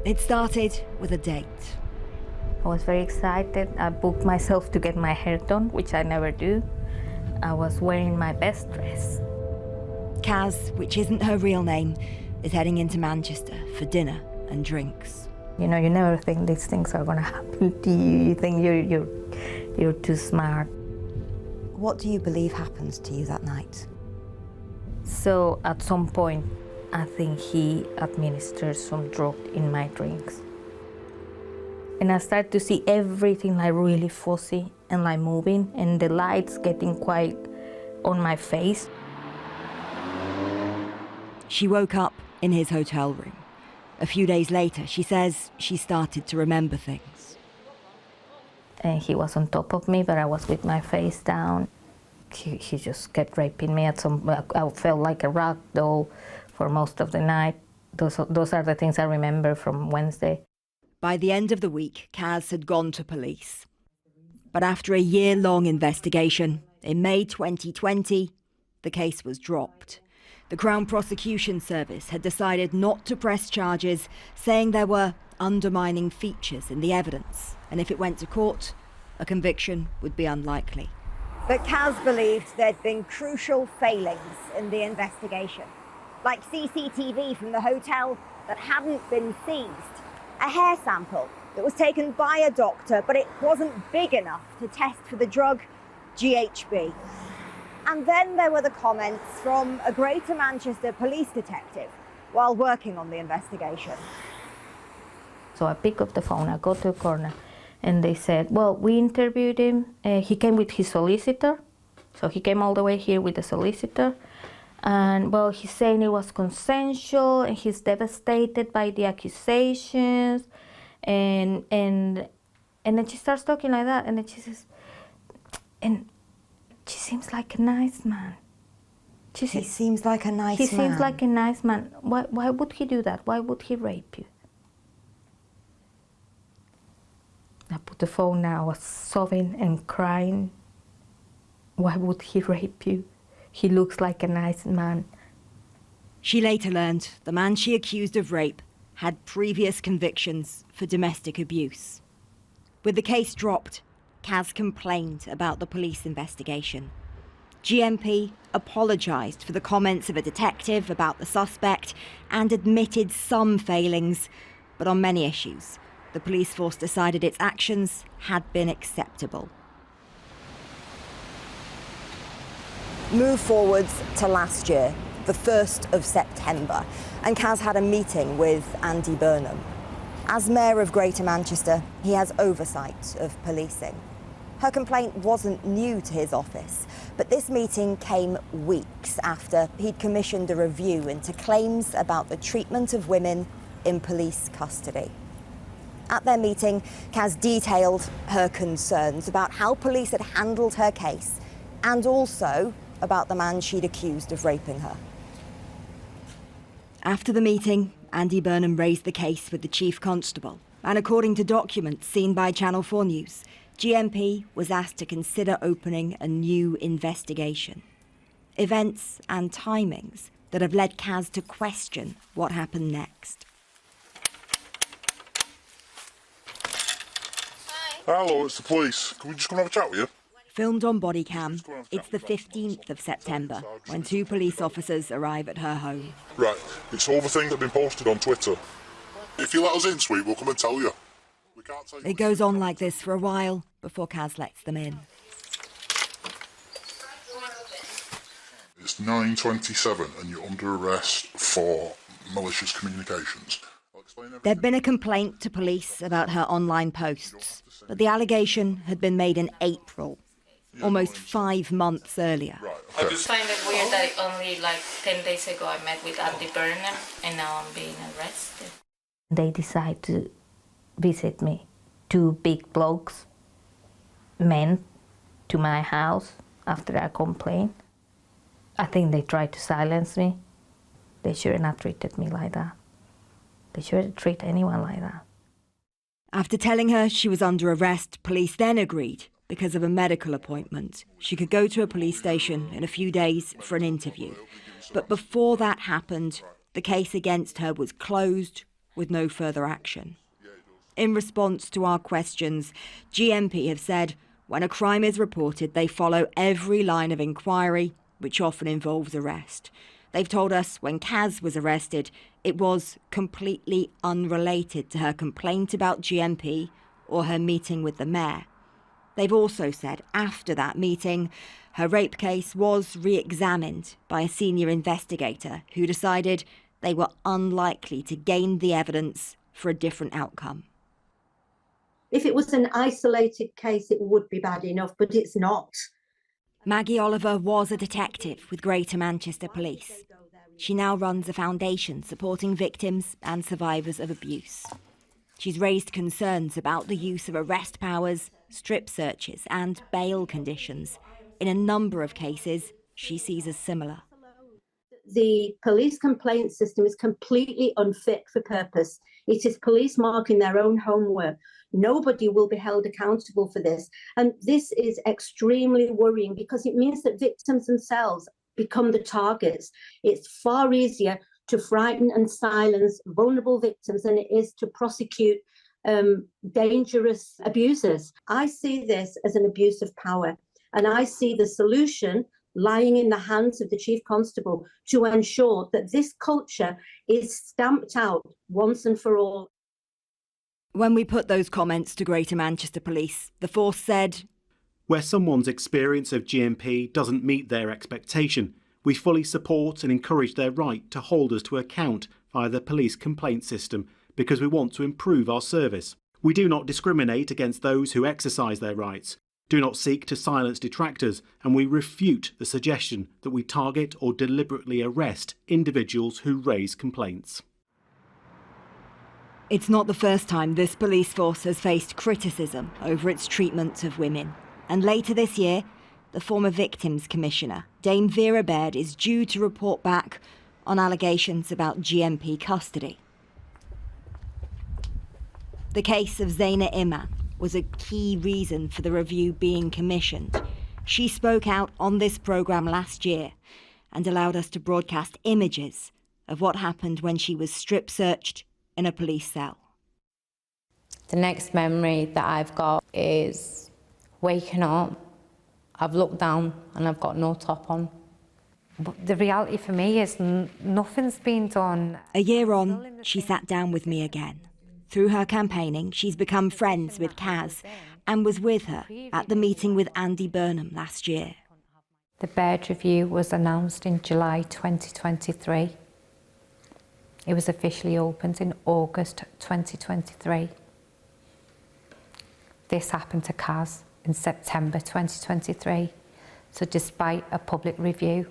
It started with a date. I was very excited. I booked myself to get my hair done, which I never do. I was wearing my best dress. Kaz, which isn't her real name, is heading into Manchester for dinner and drinks. You know, you never think these things are going to happen to you. You think you're too smart. What do you believe happens to you that night? So at some point, I think he administered some drug in my drinks. And I started to see everything like really fuzzy and like moving, and the lights getting quite on my face. She woke up in his hotel room. A few days later, she says she started to remember things. And he was on top of me, but I was with my face down. He just kept raping me. I felt like a rag doll for most of the night. Those are the things I remember from Wednesday. By the end of the week, Kaz had gone to police. But after a year-long investigation, in May 2020, the case was dropped. The Crown Prosecution Service had decided not to press charges, saying there were undermining features in the evidence, and if it went to court, a conviction would be unlikely. But Kaz believed there'd been crucial failings in the investigation, like CCTV from the hotel that hadn't been seized, a hair sample that was taken by a doctor, but it wasn't big enough to test for the drug GHB. And then there were the comments from a Greater Manchester police detective while working on the investigation. So I pick up the phone, I go to a corner, and they said, well, we interviewed him. He came with his solicitor. So he came all the way here with the solicitor. And, well, he's saying it was consensual, and he's devastated by the accusations. And then she starts talking like that, and then she says, and he seems like a nice man. He seems like a nice man. He seems like a nice man. Why would he do that? Why would he rape you? I put the phone down. I was sobbing and crying. Why would he rape you? He looks like a nice man. She later learned the man she accused of rape had previous convictions for domestic abuse. With the case dropped, Kaz complained about the police investigation. GMP apologised for the comments of a detective about the suspect and admitted some failings, but on many issues, the police force decided its actions had been acceptable. Move forwards to last year, the 1st of September, and Kaz had a meeting with Andy Burnham. As Mayor of Greater Manchester, he has oversight of policing. Her complaint wasn't new to his office, but this meeting came weeks after he'd commissioned a review into claims about the treatment of women in police custody. At their meeting, Kaz detailed her concerns about how police had handled her case and also about the man she'd accused of raping her. After the meeting, Andy Burnham raised the case with the Chief Constable, and according to documents seen by Channel 4 News, GMP was asked to consider opening a new investigation. Events and timings that have led Kaz to question what happened next. Hello, it's the police. Can we just come and have a chat with you? Filmed on body cam, it's the 15th of September when 2 police officers arrive at her home. Right, it's all the things that have been posted on Twitter. If you let us in, sweet, we'll come and tell you. We can't tell you. It goes on like this for a while before Kaz lets them in. It's 9:27 and you're under arrest for malicious communications. There'd been a complaint to police about her online posts, but the allegation had been made in April, almost 5 months earlier. Right, I okay. just find it weird that only like 10 days ago I met with Andy Burnham and now I'm being arrested. They decide to visit me. 2 big blokes, men, to my house after I complained. I think they tried to silence me. They shouldn't have treated me like that. They shouldn't treat anyone like that. After telling her she was under arrest, police then agreed, because of a medical appointment, she could go to a police station in a few days for an interview. But before that happened, the case against her was closed with no further action. In response to our questions, GMP have said when a crime is reported, they follow every line of inquiry, which often involves arrest. They've told us when Kaz was arrested, it was completely unrelated to her complaint about GMP or her meeting with the mayor. They've also said after that meeting, her rape case was re-examined by a senior investigator who decided they were unlikely to gain the evidence for a different outcome. If it was an isolated case, it would be bad enough, but it's not. Maggie Oliver was a detective with Greater Manchester Police. She now runs a foundation supporting victims and survivors of abuse. She's raised concerns about the use of arrest powers, strip searches and bail conditions in a number of cases she sees as similar. The police complaint system is completely unfit for purpose. It is police marking their own homework. Nobody will be held accountable for this. And this is extremely worrying because it means that victims themselves become the targets. It's far easier to frighten and silence vulnerable victims than it is to prosecute dangerous abusers. I see this as an abuse of power, and I see the solution lying in the hands of the Chief Constable to ensure that this culture is stamped out once and for all. When we put those comments to Greater Manchester Police, the force said, "Where someone's experience of GMP doesn't meet their expectation, we fully support and encourage their right to hold us to account via the police complaint system because we want to improve our service. We do not discriminate against those who exercise their rights, do not seek to silence detractors, and we refute the suggestion that we target or deliberately arrest individuals who raise complaints." It's not the first time this police force has faced criticism over its treatment of women. And later this year, the former Victims Commissioner, Dame Vera Baird, is due to report back on allegations about GMP custody. The case of Zaina Iman was a key reason for the review being commissioned. She spoke out on this programme last year and allowed us to broadcast images of what happened when she was strip-searched in a police cell. The next memory that I've got is waking up, I've looked down and I've got no top on. But the reality for me is nothing's been done. A year on, she sat down with me again. Through her campaigning, she's become friends with Kaz and was with her at the meeting with Andy Burnham last year. The Baird review was announced in July 2023. It was officially opened in August 2023. This happened to Kaz in September 2023. So despite a public review,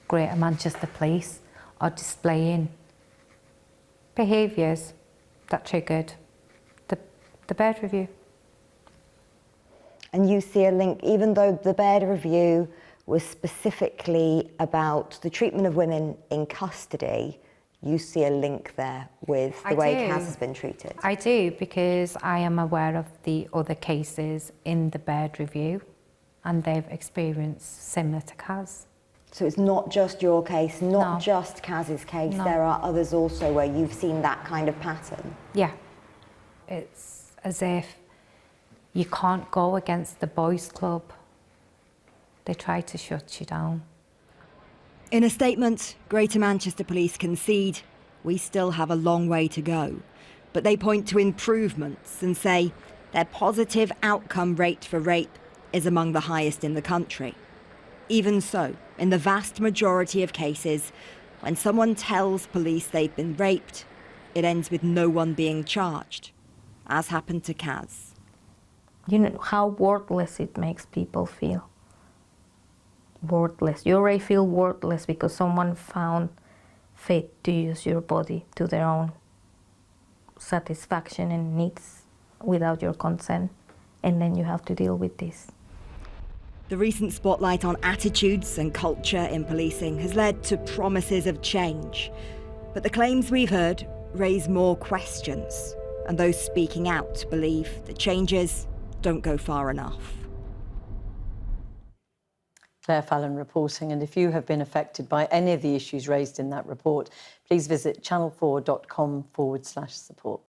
Greater Manchester Police are displaying behaviours that triggered the Baird review. And you see a link, even though the Baird review was specifically about the treatment of women in custody, you see a link there with the way Kaz has been treated. I do, because I am aware of the other cases in the Baird review and they've experienced similar to Kaz. So it's not just your case, not just Kaz's case, there are others also where you've seen that kind of pattern? Yeah. It's as if you can't go against the boys' club. They try to shut you down. In a statement, Greater Manchester Police concede we still have a long way to go, but they point to improvements and say their positive outcome rate for rape is among the highest in the country. Even so, in the vast majority of cases, when someone tells police they've been raped, it ends with no one being charged, as happened to Kaz. You know how worthless it makes people feel. Worthless. You already feel worthless because someone found fit to use your body to their own satisfaction and needs without your consent, and then you have to deal with this. The recent spotlight on attitudes and culture in policing has led to promises of change. But the claims we've heard raise more questions, and those speaking out believe the changes don't go far enough. Claire Fallon reporting. And if you have been affected by any of the issues raised in that report, please visit channel4.com/support.